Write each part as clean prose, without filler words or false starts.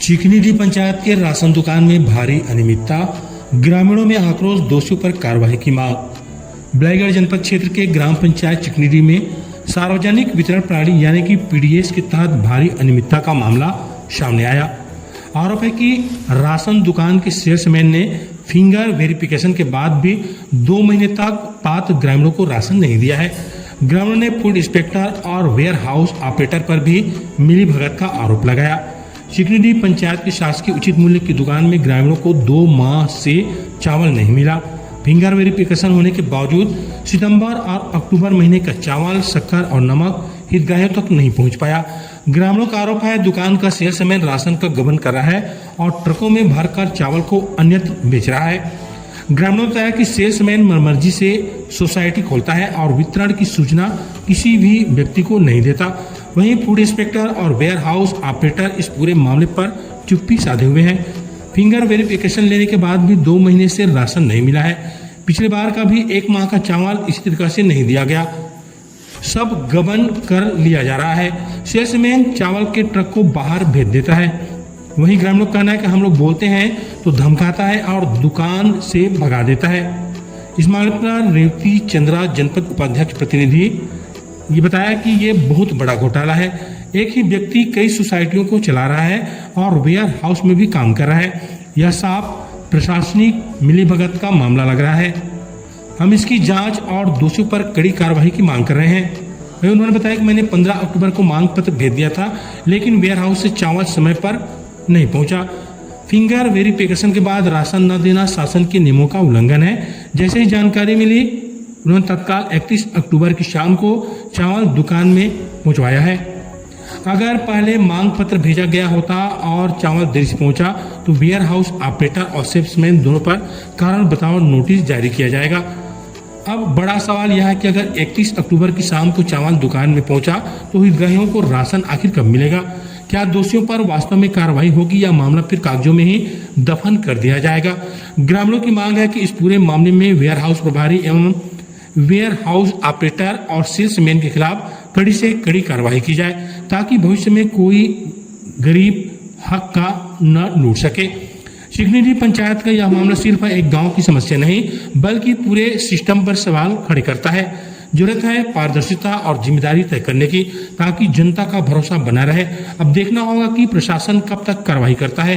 चिकनीडीह पंचायत के राशन दुकान में भारी अनियमितता, ग्रामीणों में आक्रोश, दोषियों पर कार्रवाई की मांग। बलाईगढ़ जनपद क्षेत्र के ग्राम पंचायत चिकनीडीह में सार्वजनिक वितरण प्रणाली यानी कि पीडीएस के तहत भारी अनियमितता का मामला सामने आया। आरोप है कि राशन दुकान के सेल्समैन ने फिंगर वेरिफिकेशन के बाद भी 2 महीने तक पात्र ग्रामीणों को राशन नहीं दिया है। ग्रामीणों ने फूड इंस्पेक्टर और वेयर हाउस ऑपरेटर पर भी मिलीभगत का आरोप लगाया। चिकनीडीह पंचायत की शासकीय उचित मूल्य की दुकान में ग्रामीणों को 2 माह से चावल नहीं मिला। फिंगर वेरिफिकेशन होने के बावजूद सितंबर और अक्टूबर महीने का चावल, शक्कर और नमक हितग्राहियों तक नहीं पहुंच पाया। ग्रामीणों का आरोप है दुकान का सेल्समैन राशन का गबन कर रहा है और ट्रकों में भरकर चावल को अन्यत्र बेच रहा है। ग्रामीणों ने बताया कि सेल्समैन मनमर्जी से सोसाइटी खोलता है और वितरण की सूचना किसी भी व्यक्ति को नहीं देता। वहीं फूड इंस्पेक्टर और वेयर हाउस ऑपरेटर इस पूरे मामले पर चुप्पी साधे हुए हैं। फिंगर वेरिफिकेशन लेने के बाद भी 2 महीने से राशन नहीं मिला है। पिछले बार का भी 1 माह का चावल इसी तरीके से नहीं दिया गया। सब गबन कर लिया जा रहा है। सेल्समैन चावल के ट्रक को बाहर भेज देता है। वहीं ग्रामीणों का कहना है कि हम लोग बोलते हैं तो धमकाता है और दुकान से भगा देता है। इस मामले पर रेवती चंद्रा जनपद उपाध्यक्ष प्रतिनिधि ये बताया कि ये बहुत बड़ा घोटाला है। एक ही व्यक्ति कई सोसाइटियों को चला रहा है और वेयर हाउस में भी काम कर रहा है। यह साफ प्रशासनिक मिलीभगत का मामला लग रहा है। हम इसकी जांच और दोषियों पर कड़ी कार्रवाई की मांग कर रहे हैं। वहीं उन्होंने बताया कि मैंने 15 अक्टूबर को मांग पत्र भेज दिया था, लेकिन वेयर हाउस से चावल समय पर नहीं पहुंचा। फिंगर वेरिफिकेशन के बाद राशन न देना शासन के नियमों का उल्लंघन है। जैसे ही जानकारी मिली, उन्होंने तत्काल 31 अक्टूबर की शाम को चावल दुकान में पहुंचवाया है। अगर पहले मांग पत्र भेजा गया होता और चावल देरी से पहुंचा तो वेयर हाउस ऑपरेटर और सेल्समैन दोनों पर कारण बताओ नोटिस जारी किया जाएगा। अब बड़ा सवाल यह है कि अगर 31 अक्टूबर की शाम को चावल दुकान में पहुंचा तो हितग्राहियों को राशन आखिर कब मिलेगा? क्या दोषियों पर वास्तव में कार्रवाई होगी या मामला फिर कागजों में ही दफन कर दिया जाएगा? ग्रामीणों की मांग है कि इस पूरे मामले में वेयर हाउस प्रभारी एवं वेयर हाउस ऑपरेटर और सेल्समैन के खिलाफ कड़ी से कड़ी कार्रवाई की जाए ताकि भविष्य में कोई गरीब हक का न लूट सके। चिकनीडीह पंचायत का यह मामला सिर्फ एक गांव की समस्या नहीं बल्कि पूरे सिस्टम पर सवाल खड़े करता है। जरूरत है पारदर्शिता और जिम्मेदारी तय करने की ताकि जनता का भरोसा बना रहे। अब देखना होगा कि प्रशासन कब तक कार्रवाई करता है।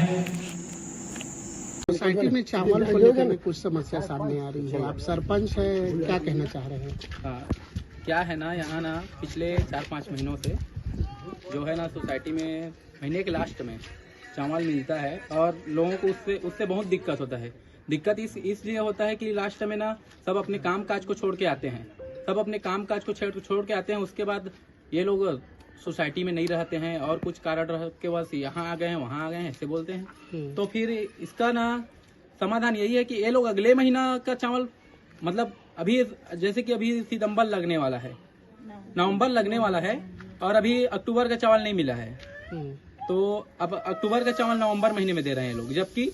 सोसाइटी में चावल को लेकर में कुछ समस्या सामने आ रही है। आप सरपंच है, क्या कहना चाह रहे हैं? क्या है ना, यहाँ ना पिछले 4-5 महीनों से जो है ना सोसाइटी में महीने के लास्ट में चावल मिलता है और लोगों को उससे बहुत दिक्कत होता है। दिक्कत इसलिए होता है कि लास्ट में ना सब अपने काम काज को छोड़ के आते हैं। छोड़ के आते हैं। उसके बाद ये लोग सोसाइटी में नहीं रहते हैं और कुछ कारण के बस यहाँ आ गए हैं, वहाँ आ गए हैं, ऐसे बोलते हैं। तो फिर इसका ना समाधान यही है कि ये लोग अगले महीना का चावल, मतलब अभी जैसे कि अभी सितंबर लगने वाला है, नवंबर लगने वाला है और अभी अक्टूबर का चावल नहीं मिला है। तो अब अक्टूबर का चावल नवंबर महीने में दे रहे हैं लोग, जबकि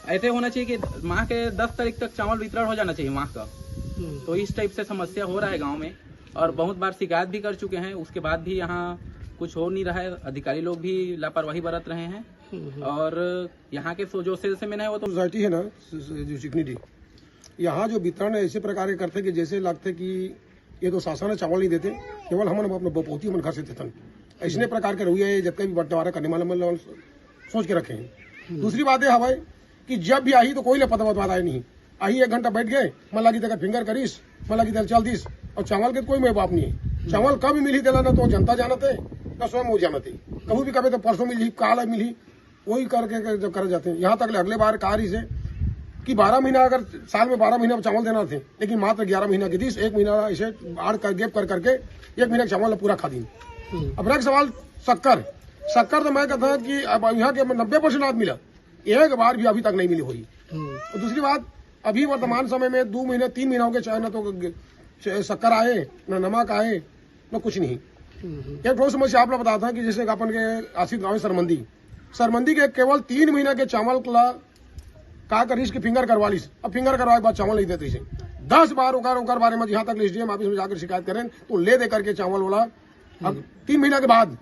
ऐसे होना चाहिए कि माह के 10 तारीख तक चावल वितरण हो जाना चाहिए माह का। तो इस टाइप से समस्या हो रहा है गांव में और बहुत बार शिकायत भी कर चुके हैं। उसके बाद भी यहाँ कुछ हो नहीं रहा है। अधिकारी लोग भी लापरवाही बरत रहे हैं और यहाँ के जो सेल्समैन है वो तो सोसाइटी है ना जो चिकनीडीह, यहाँ जो वितरण ऐसे प्रकार के करते कि जैसे लगते कि ये तो शासन है चावल नहीं देते, केवल हम अपने बपोती मन घर से देते। ऐसे प्रकार के रवैया जितने भी बंटवारा करने वाले सोच के रखे हैं। दूसरी बात है भाई कि जब भी आई तो कोई पता बताया नहीं। आई 1 घंटा बैठ गए, मन लगी तक फिंगर करीस, मन लगी तक चल दिस और चावल के कोई मैं बाप नहीं है। चावल कब मिली दिला ना तो जनता जानते ना स्वयं वो जानते। कभी भी कभी तो परसों मिली, काल मिली, वही करके जब कर जाते हैं। यहाँ तक अगले बार कहा रही से कि 12 महीना, अगर साल में 12 महीना चावल देना थे, लेकिन मात्र 11 महीना की दिस, 1 महीना इसे आड़ कर गेप कर करके 1 महीना चावल पूरा खा दी। अब रख सवाल शक्कर तो मैं कहता कि अब यहाँ के 90% आज मिला, एक बार भी अभी तक नहीं मिली हुई। और दूसरी बात, अभी वर्तमान समय में 2 महीने 3 महीनों के चाहे ना तो शक्कर आए, न नमक आए, न कुछ नहीं। एक ठोस समस्या आप लोग बताता कि जैसे अपन के आसिफ गाँव सरमंदी के केवल 3 महीने के चावल का करीस की फिंगर करवा ली। अब फिंगर करवाए के बाद चावल नहीं देते। 10 बार ओकर बारे में यहाँ तक एसडीएम ऑफिस में जाकर शिकायत करें तो ले दे करके चावल वाला अब 3 महीना के बाद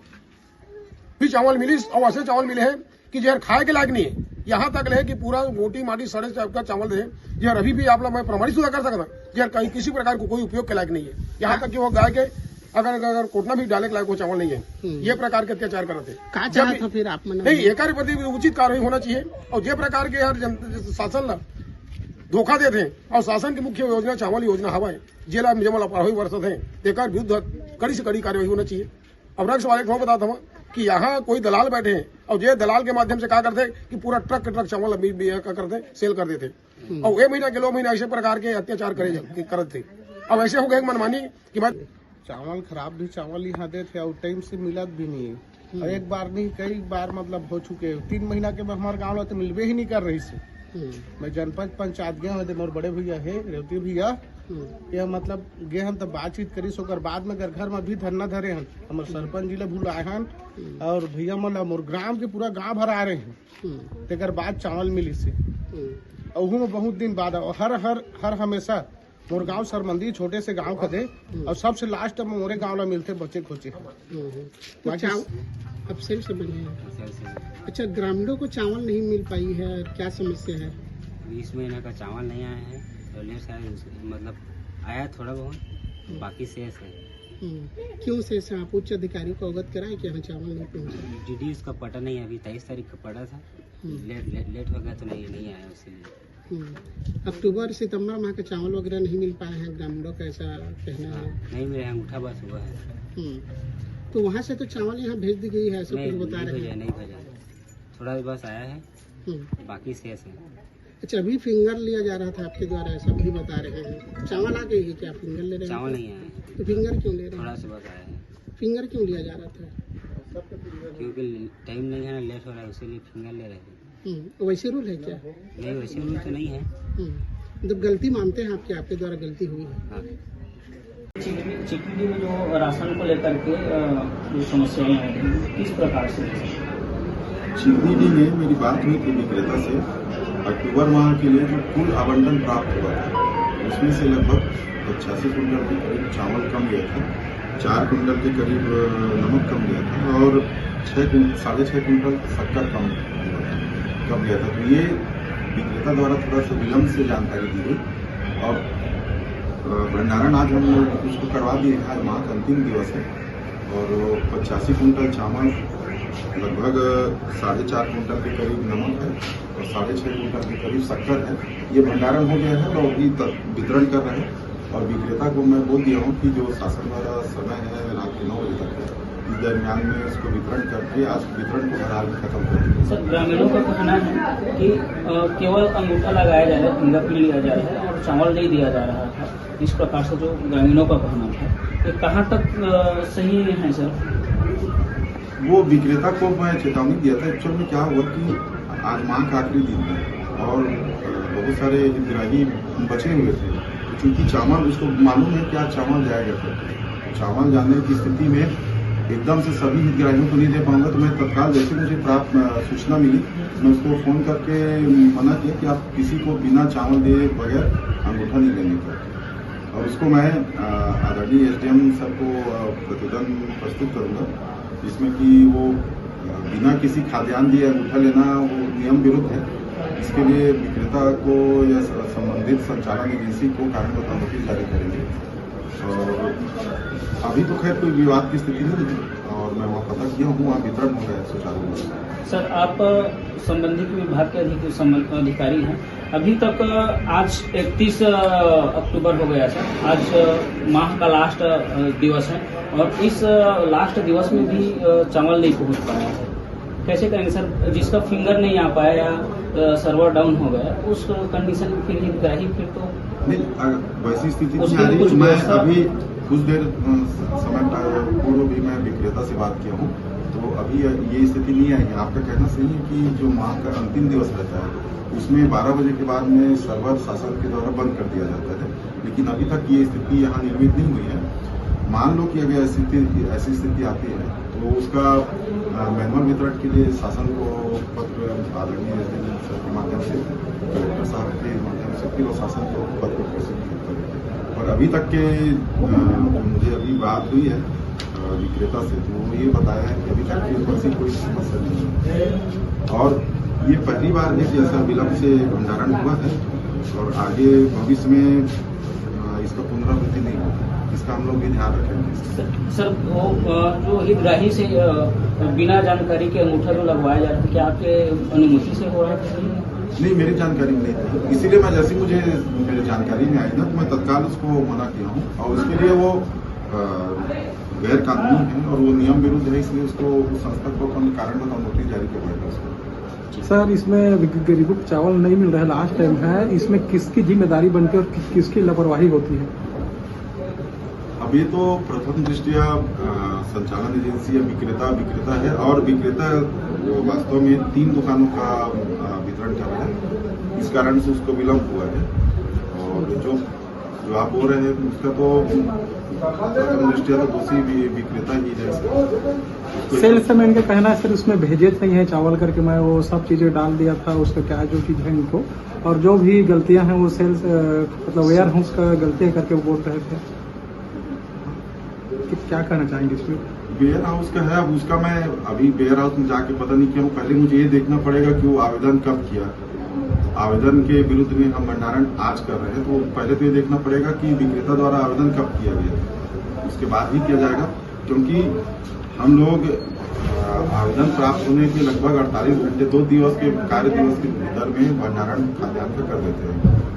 भी चावल मिली और ऐसे चावल मिले हैं कि जहर खाए के लायक नहीं है। यहाँ तक है कि पूरा मोटी माटी सड़े का चावल दे जहर अभी भी आप लोग मैं प्रमाणित सुधा कर सकता जहर कहीं किसी प्रकार को कोई उपयोग के लायक नहीं है। यहाँ तक कि वो गाय के अगर कोटना भी डाले के लायक वो चावल नहीं है। ये प्रकार के अत्याचार कर रहे थे। कहा चाहा था फिर आप नहीं, एकर प्रति उचित कार्रवाई होना चाहिए और जे प्रकार के यार शासन ला धोखा देते हैं और शासन की मुख्य योजना चावल योजना हवा जेला जमल अपराधी वर्षत है एकर विरुद्ध कड़ी से कड़ी कार्रवाई होना चाहिए। अब रक्स वाले को बताता हूँ कि यहाँ कोई दलाल बैठे हैं और ये दलाल के माध्यम से क्या करते कि पूरा ट्रक चावल करते सेल कर देते और 1 महीना किलो महीना ऐसे प्रकार के अत्याचार करते थे। अब ऐसे हो गए मनमानी कि बात चावल खराब भी चावल यहाँ देते और टाइम से मिलत भी नहीं है। और एक बार नहीं कई बार मतलब हो चुके 3 महीना के हमारे गाँव तो मिलवे ही नहीं कर रही से। मैं जनपद पंचायत गया हूँ मोर बड़े भैया है रेवती भैया यह मतलब गे हम तब बातचीत करी सोकर बाद में घर में भी धरना धरे हन हमारे सरपंच जी भूल आए हन और भैया मतलब मोर ग्राम के पूरा गांव भर आ रहे हैं तेकर बाद चावल मिली से और में बहुत दिन बाद हर हमेशा मोर गांव सरमंदी छोटे से गांव खदे और सबसे लास्ट में मोरे गांव ला मिलते बच्चे खोचे। अब सेल से बने हैं। अच्छा, ग्रामीणों को चावल नहीं मिल पाई है, क्या समस्या है? 20 महीने का चावल नहीं आया है तो लेट शायद मतलब आया थोड़ा बहुत बाकी शेष है। क्यों शेष है? आप उच्च अधिकारियों को अवगत कराएं कि यहाँ चावल नहीं पहुँचा? डीडी उसका पटा नहीं है, अभी 23 तारीख का पड़ा था, लेट हो गया तो नहीं आया इसीलिए। अक्टूबर सितंबर माह का चावल वगैरह नहीं मिल पाए हैं ग्रामीणों का, ऐसा कहना है? नहीं मेरे यहाँ अंगूठा बस हुआ है। तो वहाँ से तो चावल यहाँ भेज दी गई है, ऐसा कुछ बता रहे हैं? नहीं भेजा, थोड़ा बस आया है बाकी शेष है। अच्छा, अभी फिंगर लिया जा रहा था आपके द्वारा, ऐसा भी बता रहे हैं। चावल आ गई है क्या? फिंगर ले रहे हैं? चावल नहीं आया है। तो फिंगर क्यों ले रहे हैं? थोड़ा सा बस आया है। फिंगर क्यों लिया जा रहा था? क्योंकि टाइम नहीं है ना, लेट हो रहा है इसीलिए फिंगर ले रहे हैं। वैसे रूल है क्या? नहीं वैसे रूल तो नहीं है। मतलब गलती मानते हैं आपके द्वारा गलती हुई है? हाँ। चिकनी में जो राशन को लेकर के जो समस्याएं हैं किस प्रकार से? चिकनी में मेरी बात हुई थी विक्रेता से। अक्टूबर माह के लिए जो कुल आवंटन प्राप्त हुआ था उसमें से लगभग 85 कुंटल के करीब चावल कम गया था, 4 कुंटल के करीब नमक कम गया था और 6.5 कुंटल शक्कर कम गया था। तो ये विक्रेता द्वारा थोड़ा सा विलम्ब से जानकारी दी गई और भंडारण आज हम उसको करवा दिए। आज माह का अंतिम दिवस है और 85 कुंटल चावल, लगभग 4.5 कुंटल के करीब नमक है और 6.5 कुंटल के करीब शक्कर है। ये भंडारण हो गया है और अभी वितरण कर रहे हैं और विक्रेता को मैं बोल दिया हूँ कि जो शासन द्वारा समय है रात के 9 बजे तक है, इस दरमियान में इसको वितरण करके आज वितरण को हर हाल में खत्म कर देंगे। सर, ग्रामीणों का कहना है कि केवल अंगूठा लगाया जा रहा है, फिंगरप्रिंट लिया जा रहा है और चावल नहीं दिया जा रहा था। इस प्रकार से जो ग्रामीणों का कहना है ये कहाँ तक सही है सर? वो विक्रेता को मैं चेतावनी दिया था। एक्चुअल में क्या हुआ कि आज माह का आखिरी दिन है और बहुत सारे हितग्राही बचे हुए थे, क्योंकि चावल उसको मालूम है कि आज चावल जाएगा। तो चावल जाने की स्थिति में एकदम से सभी हितग्राहियों को नहीं दे पाऊंगा, तो मैं तत्काल जैसे मुझे प्राप्त सूचना मिली मैं उसको फोन करके मना किया कि आप किसी को बिना चावल दिए बगैर अंगूठा नहीं लेने का। और उसको मैं आदरणीय SDM सर को प्रतिवेदन प्रस्तुत करूंगा जिसमें कि वो बिना किसी खाद्यान्न दिए अंगूठा लेना वो नियम विरुद्ध है। इसके लिए विक्रेता को या संबंधित संचालन एजेंसी को कारण बताओ नोटिस जारी करेंगे। और अभी तो खैर कोई विवाद की स्थिति नहीं है और मैं वहाँ पता किया हूँ, वहाँ वितरण हो गया है सुचारू रूप से। सर, आप संबंधित विभाग के अधिकारी हैं। अभी तक आज 31 अक्टूबर हो गया सर, आज माह का लास्ट दिवस है और इस लास्ट दिवस में भी चावल नहीं पहुंच पाया है। कैसे करेंगे सर? जिसका फिंगर नहीं आ पाया या सर्वर डाउन हो गया उस कंडीशन में फिर हितग्राही फिर तो नहीं, वैसी स्थिति नहीं आ रही। मैं अभी कुछ देर समय पूर्व भी मैं विक्रेता से बात किया हूँ तो अभी ये स्थिति नहीं आई है। आपका कहना सही है कि जो माह का अंतिम दिवस रहता है उसमें 12 बजे के बाद में सर्वर शासन के द्वारा बंद कर दिया जाता है, लेकिन अभी तक ये स्थिति यहाँ निर्मित नहीं हुई है। मान लो कि अगर ऐसी स्थिति आती है तो उसका मैनुअल वितरण के लिए शासन को पत्र आदरणीय SDM सर के माध्यम से, कलेक्टर साहब के माध्यम से फिर शासन को पत्र प्रस्तुत करेंगे। और अभी तक के मुझे अभी बात हुई है विक्रेता से तो ये बताया है कि अभी तक की कोई समस्या नहीं है। और ये पहली बार है कि ऐसा विलम्ब से भंडारण हुआ है और आगे भविष्य में इसका पुनरावृत्ति नहीं होगा, इसका हम लोग भी ध्यान रखेंगे। सर वो जो हितग्राही से बिना जानकारी के अंगूठा जो लगवाया जा रहा है, क्या आपके अनुमति से हो रहा है? नहीं, मेरी जानकारी में नहीं थी, इसीलिए मैं जैसे मुझे मेरी जानकारी में आई ना तो मैं तत्काल उसको मना किया हूँ और उसके लिए वो गैर कानूनी है और वो नियम विरुद्ध है, इसलिए उसको उस संस्था को अपने कारण बताओ नोटिस जारी करवाएगा उसको। सर इसमें गरीबों को चावल नहीं मिल रहा है, लास्ट टाइम है, इसमें किसकी जिम्मेदारी बनती है और किसकी लापरवाही होती है? अब ये तो प्रथम दृष्टिया संचालन एजेंसी या विक्रेता है और विक्रेता वास्तव में 3 दुकानों का वितरण कर रहा है, इस कारण से उसको विलम्ब हुआ है। और जो आप बोल रहे हैं उसका तो प्रथम दृष्टिया तो दोषी विक्रेता ही है। सेल्समैन का कहना है सर उसमें भेजे नहीं है चावल करके, मैं वो सब चीजें डाल दिया था, उसका क्या जो चीज है इनको, और जो भी गलतियां हैं वो सेल्स मतलब वेयर हाउस का गलती करके वो बोल रहे थे। क्या कहना चाहेंगे इसमें? वेयर हाउस का है, अब उसका मैं अभी वेयर हाउस में जाके पता नहीं किया हूँ, पहले मुझे ये देखना पड़ेगा कि वो आवेदन कब किया, आवेदन के विरुद्ध में हम भंडारण आज कर रहे हैं, तो पहले तो ये देखना पड़ेगा कि विक्रेता द्वारा आवेदन कब किया गया, उसके बाद ही किया जाएगा, क्योंकि हम लोग आवेदन प्राप्त होने के लगभग 48 घंटे 2 दिवस के कार्य दिवस के भीतर में भंडारण खाद्यान्न का कर देते हैं।